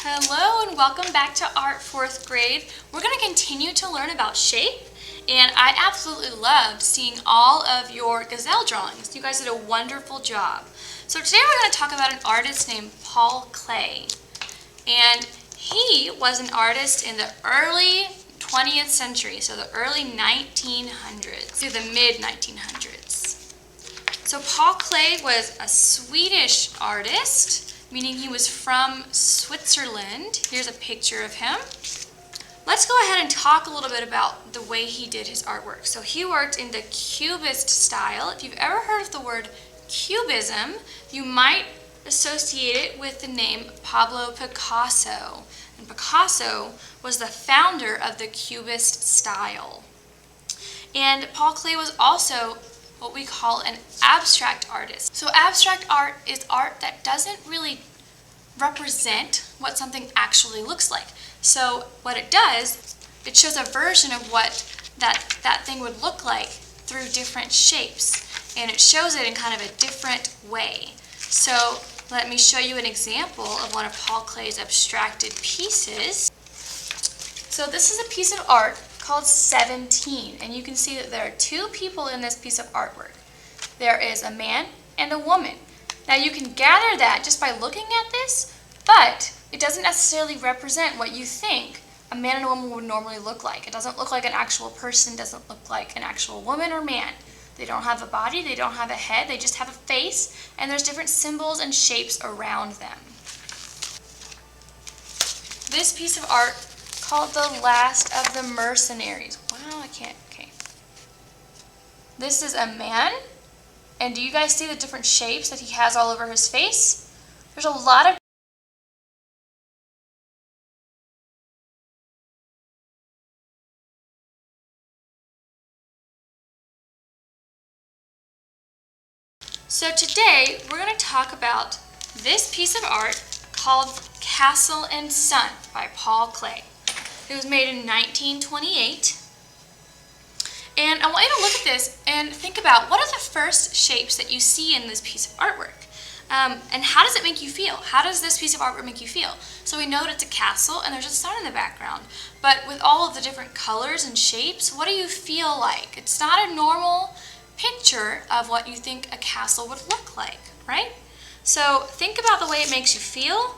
Hello and welcome back to Art 4th grade. We're going to continue to learn about shape, and I absolutely loved seeing all of your gazelle drawings. You guys did a wonderful job. So today we're going to talk about an artist named Paul Klee, and he was an artist in the early 20th century, so the early 1900s to the mid 1900s. So Paul Klee was a Swedish artist, meaning he was from Switzerland. Here's a picture of him. Let's go ahead and talk a little bit about the way he did his artwork. So he worked in the Cubist style. If you've ever heard of the word Cubism, you might associate it with the name Pablo Picasso. And Picasso was the founder of the Cubist style. And Paul Klee was also what we call an abstract artist. So abstract art is art that doesn't really represent what something actually looks like. So what it does, it shows a version of what that thing would look like through different shapes, and it shows it in kind of a different way. So let me show you an example of one of Paul Klee's abstracted pieces. So this is a piece of art called 17, and you can see that there are two people in this piece of artwork. There is a man and a woman. Now you can gather that just by looking at this, but it doesn't necessarily represent what you think a man and a woman would normally look like. It doesn't look like an actual person, doesn't look like an actual woman or man. They don't have a body, they don't have a head, they just have a face, and there's different symbols and shapes around them. This piece of art called The Last of the Mercenaries. Wow, I can't, okay. This is a man, and do you guys see the different shapes that he has all over his face? There's a lot of So today we're going to talk about this piece of art called Castle and Sun by Paul Klee. It was made in 1928. And I want you to look at this and think about what are the first shapes that you see in this piece of artwork? And how does it make you feel? How does this piece of artwork make you feel? So we know that it's a castle and there's a sun in the background. But with all of the different colors and shapes, what do you feel like? It's not a normal picture of what you think a castle would look like, right? So think about the way it makes you feel.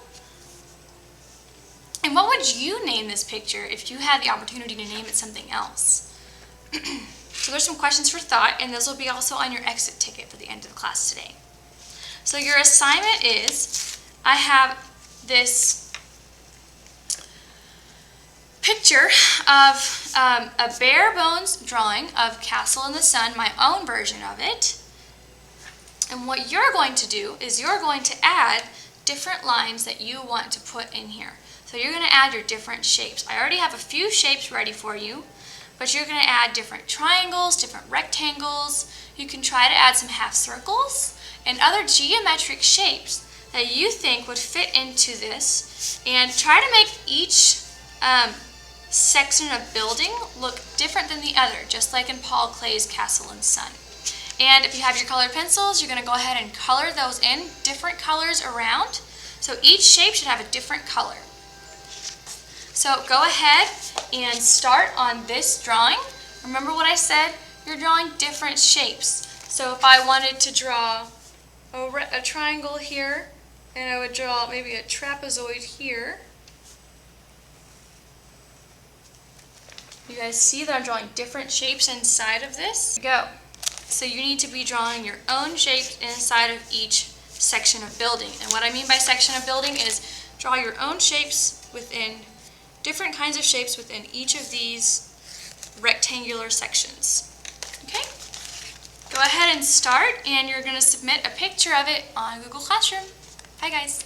And what would you name this picture if you had the opportunity to name it something else? So there's some questions for thought, and those will be also on your exit ticket for the end of the class today. So your assignment is, I have this picture of a bare bones drawing of Castle in the Sun, my own version of it. And what you're going to do is you're going to add different lines that you want to put in here. So you're going to add your different shapes. I already have a few shapes ready for you, but you're going to add different triangles, different rectangles. You can try to add some half circles and other geometric shapes that you think would fit into this, and try to make each section of building look different than the other, just like in Paul Klee's Castle and Sun. And if you have your colored pencils, you're going to go ahead and color those in different colors around. So each shape should have a different color. So go ahead and start on this drawing. Remember what I said? You're drawing different shapes. So if I wanted to draw a triangle here, and I would draw maybe a trapezoid here. You guys see that I'm drawing different shapes inside of this? Go. So you need to be drawing your own shapes inside of each section of building. And what I mean by section of building is draw your own shapes within different kinds of shapes within each of these rectangular sections. Okay? Go ahead and start, and you're going to submit a picture of it on Google Classroom. Bye guys.